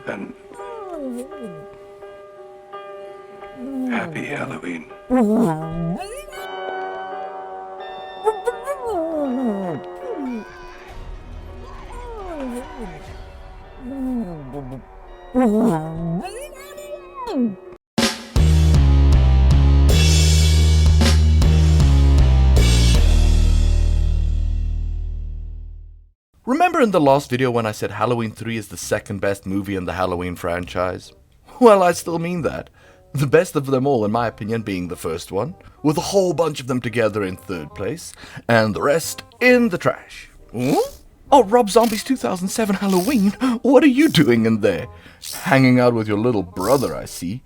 And happy Halloween. Remember in the last video when I said Halloween 3 is the second best movie in the Halloween franchise? Well, I still mean that. The best of them all, in my opinion, being the first one, with a whole bunch of them together in third place, and the rest in the trash. Oh, Rob Zombie's 2007 Halloween, what are you doing in there? Hanging out with your little brother, I see.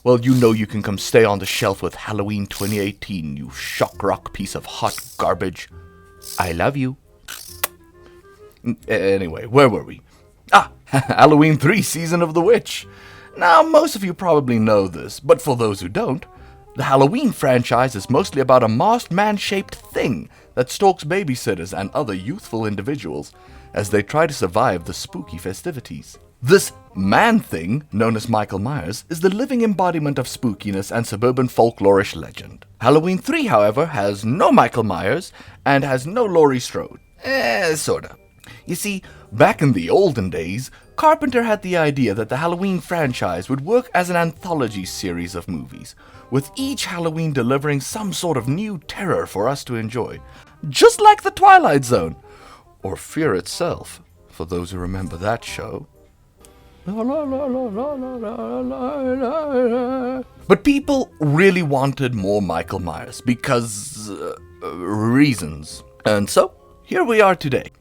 Well, you know you can come stay on the shelf with Halloween 2018, you shock rock piece of hot garbage. I love you. Anyway, where were we? Halloween 3 Season of the Witch. Now, most of you probably know this, but for those who don't, the Halloween franchise is mostly about a masked man-shaped thing that stalks babysitters and other youthful individuals as they try to survive the spooky festivities. This man thing, known as Michael Myers, is the living embodiment of spookiness and suburban folklorish legend. Halloween 3, however, has no Michael Myers and has no Laurie Strode. Sorta. You see, back in the olden days, Carpenter had the idea that the Halloween franchise would work as an anthology series of movies, with each Halloween delivering some sort of new terror for us to enjoy, just like The Twilight Zone, or Fear itself, for those who remember that show. But people really wanted more Michael Myers because reasons, and so here we are today.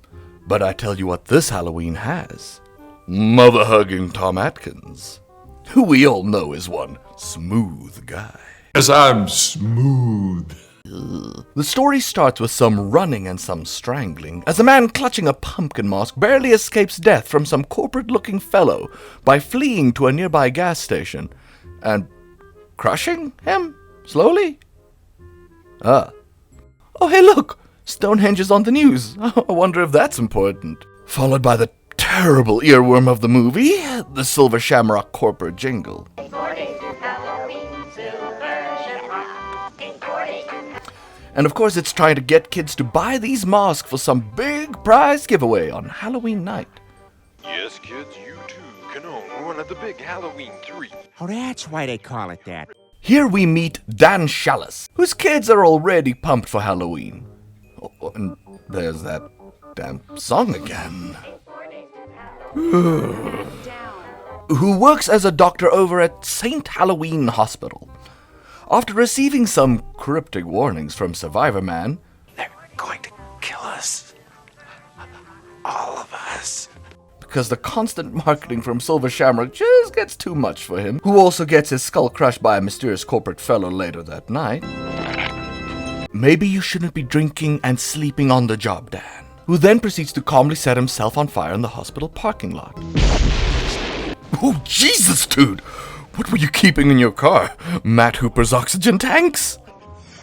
But I tell you what this Halloween has. Mother-hugging Tom Atkins, who we all know is one smooth guy. Yes, I'm smooth. The story starts with some running and some strangling, as a man clutching a pumpkin mask barely escapes death from some corporate-looking fellow by fleeing to a nearby gas station and crushing him slowly. Oh, hey, look! Stonehenge is on the news. I wonder if that's important. Followed by the terrible earworm of the movie, the Silver Shamrock corporate jingle. And of course it's trying to get kids to buy these masks for some big prize giveaway on Halloween night. Yes, kids, you too can own one of the big Halloween 3. Oh, that's why they call it that. Here we meet Danse, whose kids are already pumped for Halloween. Oh, and there's that damn song again. Who works as a doctor over at St. Halloween Hospital. After receiving some cryptic warnings from Survivor Man, They're going to kill us. All of us. because the constant marketing from Silver Shamrock just gets too much for him, who also gets his skull crushed by a mysterious corporate fellow later that night. Maybe you shouldn't be drinking and sleeping on the job, Dan, who then proceeds to calmly set himself on fire in the hospital parking lot. Oh, Jesus, dude! What were you keeping in your car? Matt Hooper's oxygen tanks?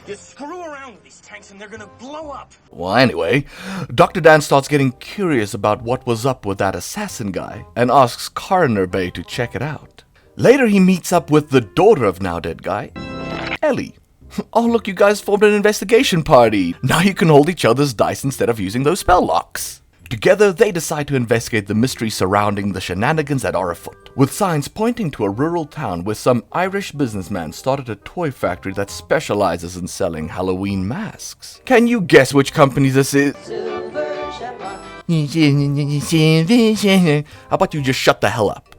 You screw around with these tanks and they're gonna blow up. Well, anyway, Dr. Dan starts getting curious about what was up with that assassin guy and asks Coroner Bay to check it out. Later, he meets up with the daughter of now-dead guy, Ellie. Oh, look, you guys formed an investigation party. Now you can hold each other's dice instead of using those spell locks. Together, they decide to investigate the mystery surrounding the shenanigans that are afoot, with signs pointing to a rural town where some Irish businessman started a toy factory that specializes in selling Halloween masks. Can you guess which company this is? How about you just shut the hell up?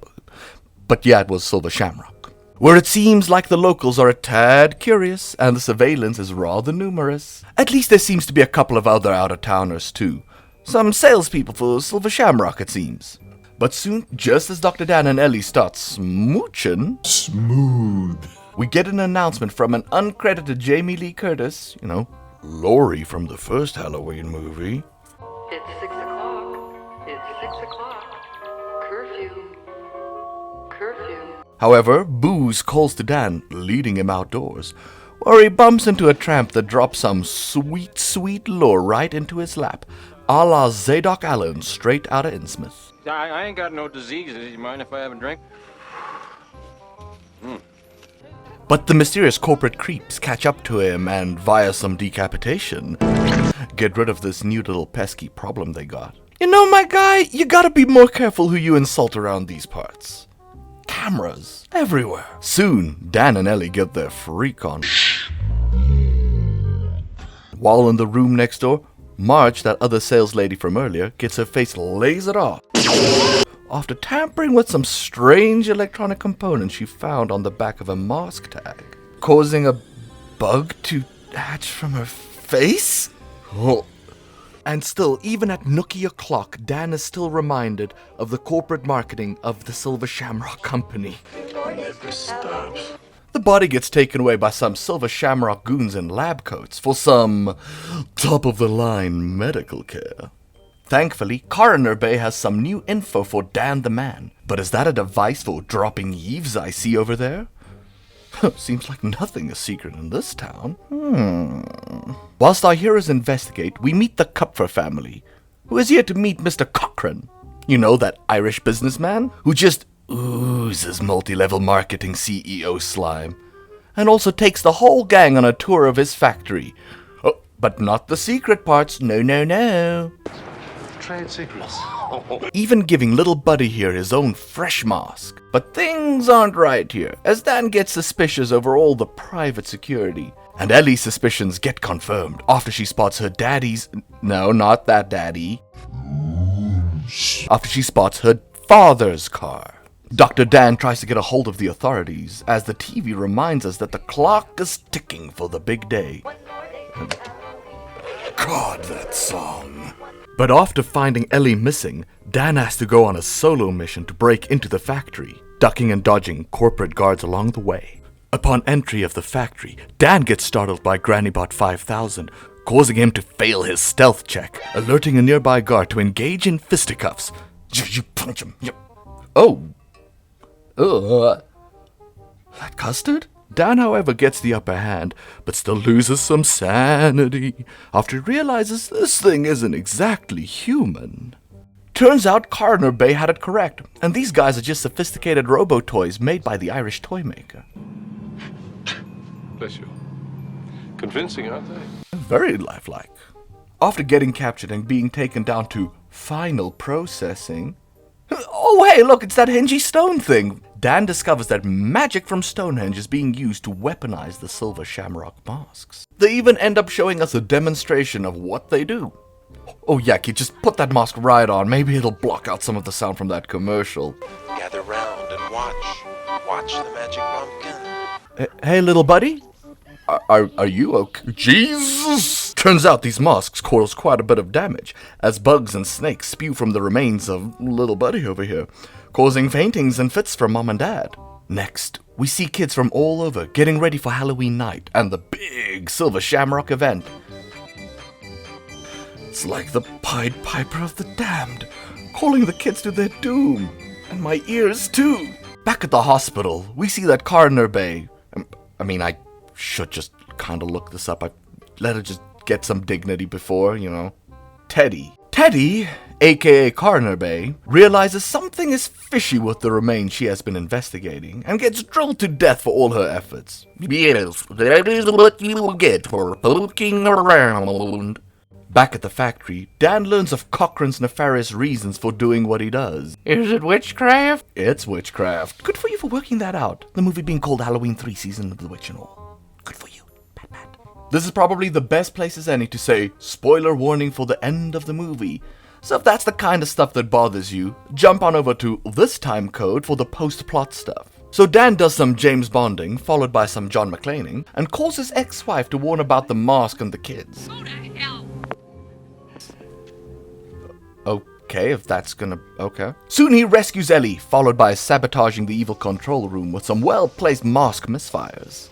But yeah, it was Silver Shamrock, where it seems like the locals are a tad curious and the surveillance is rather numerous. At least there seems to be a couple of other out-of-towners too. Some salespeople for Silver Shamrock, it seems. But soon, just as Dr. Dan and Ellie start smooching, Smooth. we get an announcement from an uncredited Jamie Lee Curtis, Laurie from the first Halloween movie. It's 6 o'clock. It's 6 o'clock. Curfew. Curfew. However, Booze calls to Dan, leading him outdoors, where he bumps into a tramp that drops some sweet, sweet lore right into his lap. a la Zadok Allen, straight out of Innsmouth. I ain't got no diseases. You mind if I have a drink? But the mysterious corporate creeps catch up to him and, via some decapitation, get rid of this new little pesky problem they got. You know, my guy, you gotta be more careful who you insult around these parts. Cameras everywhere. Soon, Dan and Ellie get their freak on. While in the room next door, Marge, that other sales lady from earlier, gets her face lasered off after tampering with some strange electronic component she found on the back of a mask tag, causing a bug to hatch from her face? Oh. And still, even at nookie o'clock, Dan is still reminded of the corporate marketing of the Silver Shamrock Company. Never stops. The body gets taken away by some Silver Shamrock goons in lab coats for some top-of-the-line medical care. Thankfully, Coroner Bay has some new info for Dan the Man. But is that a device for dropping eaves I see over there? Seems like nothing is secret in this town. Whilst our heroes investigate, we meet the Kupfer family, who is here to meet Mr. Cochrane. You know, that Irish businessman who just oozes multi-level marketing CEO slime, and also takes the whole gang on a tour of his factory. Oh, but not the secret parts, no. Trade secrets. Even giving little Buddy here his own fresh mask. But things aren't right here, as Dan gets suspicious over all the private security. And Ellie's suspicions get confirmed after she spots her daddy's... No, not that daddy. After she spots her father's car. Dr. Dan tries to get a hold of the authorities, as the TV reminds us that the clock is ticking for the big day. God, that song. But after finding Ellie missing, Dan has to go on a solo mission to break into the factory, ducking and dodging corporate guards along the way. Upon entry of the factory, Dan gets startled by Grannybot 5000, causing him to fail his stealth check, alerting a nearby guard to engage in fisticuffs. You punch him. Oh. That custard? Dan, however, gets the upper hand, but still loses some sanity after he realizes this thing isn't exactly human. Turns out Coroner Bay had it correct, and these guys are just sophisticated robo-toys made by the Irish toy maker. Bless you. Convincing, aren't they? Very lifelike. After getting captured and being taken down to final processing... Oh, hey, look, it's that Hengy Stone thing! Dan discovers that magic from Stonehenge is being used to weaponize the Silver Shamrock masks. They even end up showing us a demonstration of what they do. Oh, yeah, kid, just put that mask right on. Maybe it'll block out some of the sound from that commercial. Gather round and watch. Watch the magic pumpkin. Hey, little buddy? Are you okay? Jesus! Turns out these masks cause quite a bit of damage, as bugs and snakes spew from the remains of little buddy over here, causing faintings and fits for mom and dad. Next, we see kids from all over getting ready for Halloween night and the big Silver Shamrock event. It's like the Pied Piper of the Damned, calling the kids to their doom. And my ears, too. Back at the hospital, we see that Coroner Bay... I should just kind of look this up. I let her just get some dignity before, you know. Teddy, aka Coroner Bay, realizes something is fishy with the remains she has been investigating and gets drilled to death for all her efforts. Yes, that is what you will get for poking around. Back at the factory, Dan learns of Cochrane's nefarious reasons for doing what he does. Is it witchcraft? It's witchcraft. Good for you for working that out. The movie being called Halloween 3 Season of the Witch and all. Good for you. Pat. This is probably the best place as any to say, spoiler warning for the end of the movie. So if that's the kind of stuff that bothers you, jump on over to this time code for the post-plot stuff. So Dan does some James Bonding, followed by some John McClaning, and calls his ex-wife to warn about the mask and the kids. Go to hell. Okay, if that's gonna... okay. Soon he rescues Ellie, followed by sabotaging the evil control room with some well-placed mask misfires.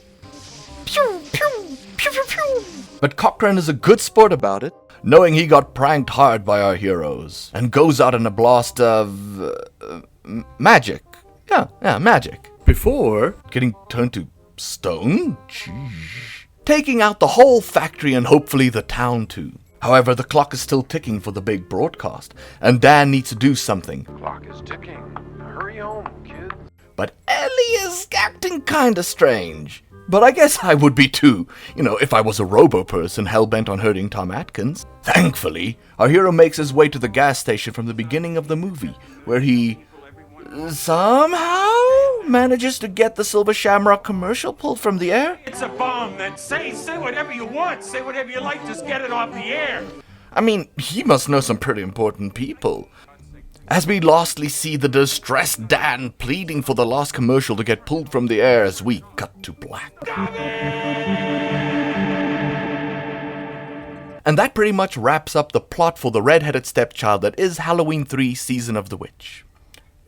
Pew, pew, pew, pew, pew. But Cochrane is a good sport about it, knowing he got pranked hard by our heroes, and goes out in a blast of... magic. Yeah, magic. Before getting turned to stone? Jeez. Taking out the whole factory and hopefully the town too. However, the clock is still ticking for the big broadcast, and Dan needs to do something. Clock is ticking. Hurry home, kids. But Ellie is acting kinda strange. But I guess I would be too, if I was a robo-person hell-bent on hurting Tom Atkins. Thankfully, our hero makes his way to the gas station from the beginning of the movie, where he somehow manages to get the Silver Shamrock commercial pulled from the air. It's a bomb, then say whatever you want. Say whatever you like, just get it off the air. I mean, he must know some pretty important people. As we lastly see the distressed Dan pleading for the last commercial to get pulled from the air as we cut to black. And that pretty much wraps up the plot for the red-headed stepchild that is Halloween 3 Season of the Witch.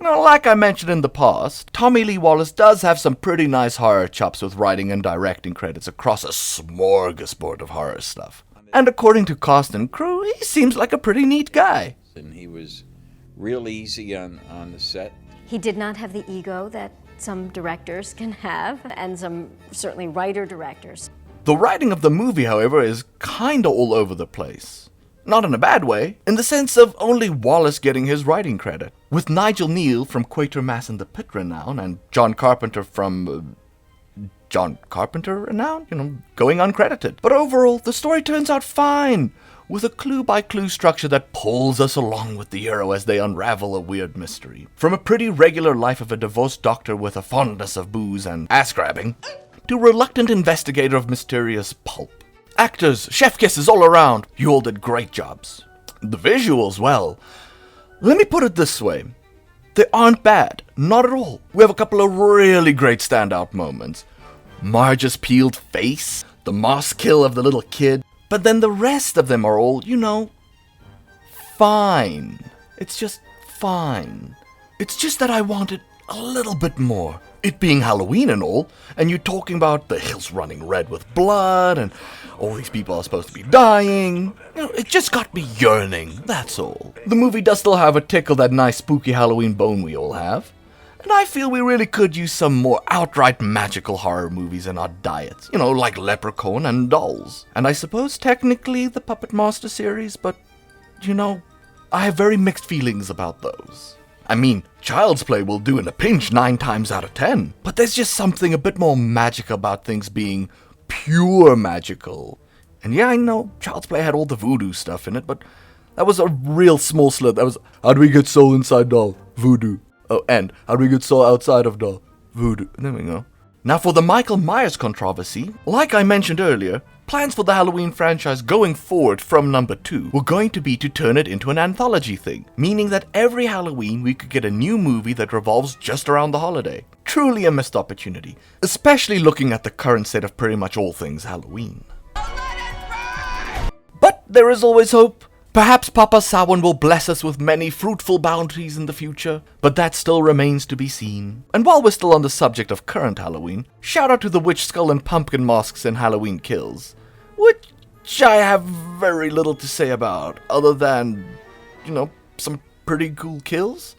Now, like I mentioned in the past, Tommy Lee Wallace does have some pretty nice horror chops with writing and directing credits across a smorgasbord of horror stuff. And according to cast and crew, he seems like a pretty neat guy. And he was real easy on the set. He did not have the ego that some directors can have, and some certainly writer-directors. The writing of the movie, however, is kinda all over the place. Not in a bad way, in the sense of only Wallace getting his writing credit, with Nigel Neal from Quatermass and the Pit Renown, and John Carpenter from John Carpenter Renown, going uncredited. But overall, the story turns out fine, with a clue-by-clue structure that pulls us along with the hero as they unravel a weird mystery. From a pretty regular life of a divorced doctor with a fondness of booze and ass-grabbing, to reluctant investigator of mysterious pulp. Actors, chef kisses all around. You all did great jobs. The visuals, well, let me put it this way. They aren't bad, not at all. We have a couple of really great standout moments. Marge's peeled face, the moss kill of the little kid, but then the rest of them are all, fine. It's just fine. It's just that I wanted a little bit more. It being Halloween and all, and you're talking about the hills running red with blood, and all these people are supposed to be dying. It just got me yearning, that's all. The movie does still have a tick of that nice spooky Halloween bone we all have, and I feel we really could use some more outright magical horror movies in our diets, like Leprechaun and Dolls. And I suppose technically the Puppet Master series, but, I have very mixed feelings about those. I mean, Child's Play will do in a pinch 9 times out of 10, but there's just something a bit more magic about things being pure magical. And yeah, I know Child's Play had all the voodoo stuff in it, but that was a real small slit. That was, how do we get soul inside doll? Voodoo. Oh, and how do we get soul outside of doll? Voodoo. There we go. Now for the Michael Myers controversy, like I mentioned earlier, plans for the Halloween franchise going forward from number 2 were going to be to turn it into an anthology thing, meaning that every Halloween we could get a new movie that revolves just around the holiday. Truly a missed opportunity, especially looking at the current state of pretty much all things Halloween. But there is always hope. Perhaps Papa Samhain will bless us with many fruitful bounties in the future, but that still remains to be seen. And while we're still on the subject of current Halloween, shout out to the witch skull and pumpkin masks in Halloween Kills, which I have very little to say about, other than, some pretty cool kills.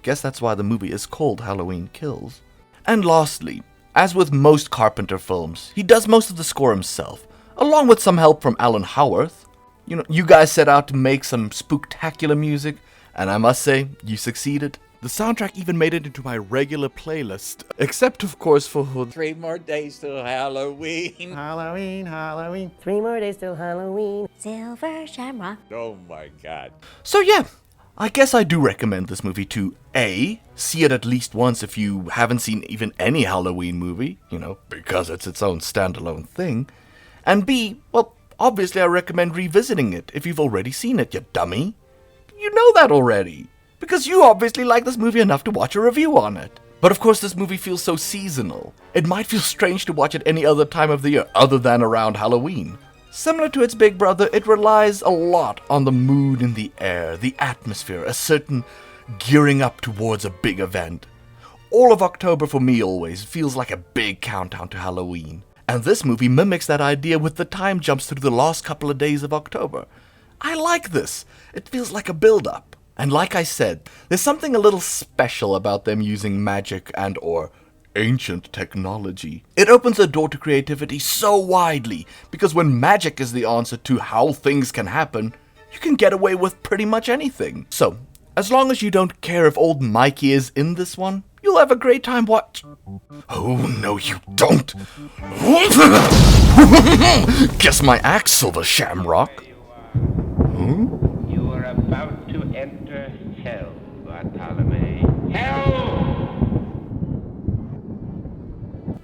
Guess that's why the movie is called Halloween Kills. And lastly, as with most Carpenter films, he does most of the score himself, along with some help from Alan Howarth. You guys set out to make some spooktacular music, and I must say, you succeeded. The soundtrack even made it into my regular playlist, except of course for 3 more days till Halloween. Halloween, Halloween. 3 more days till Halloween. Silver Shamrock. Oh my God. So yeah, I guess I do recommend this movie to A, see it at least once if you haven't seen even any Halloween movie, because it's its own standalone thing, and B, well, obviously I recommend revisiting it if you've already seen it, you dummy. You know that already, because you obviously like this movie enough to watch a review on it. But of course this movie feels so seasonal. It might feel strange to watch it any other time of the year other than around Halloween. Similar to its big brother, it relies a lot on the mood in the air, the atmosphere, a certain gearing up towards a big event. All of October for me always feels like a big countdown to Halloween. And this movie mimics that idea with the time jumps through the last couple of days of October. I like this. It feels like a build-up. And like I said, there's something a little special about them using magic and or ancient technology. It opens the door to creativity so widely, because when magic is the answer to how things can happen, you can get away with pretty much anything. So, as long as you don't care if old Mikey is in this one, you'll have a great time Oh, no you don't! Kiss my axe, Silver Shamrock! You are about to enter hell, Bartholomew. Hell!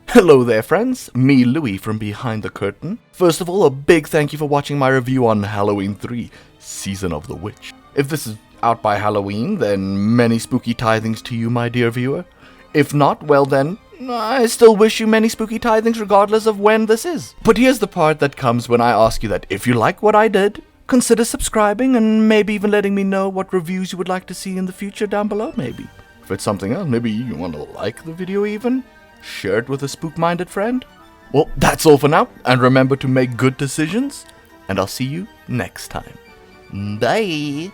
Hello there, friends. Me, Louis, from Behind the Curtain. First of all, a big thank you for watching my review on Halloween 3, Season of the Witch. If this is out by Halloween, then many spooky tithings to you, my dear viewer. If not, well then, I still wish you many spooky tithings regardless of when this is. But here's the part that comes when I ask you that if you like what I did, consider subscribing and maybe even letting me know what reviews you would like to see in the future down below, maybe. If it's something else, maybe you want to like the video even? Share it with a spook-minded friend? Well, that's all for now, and remember to make good decisions, and I'll see you next time. Bye!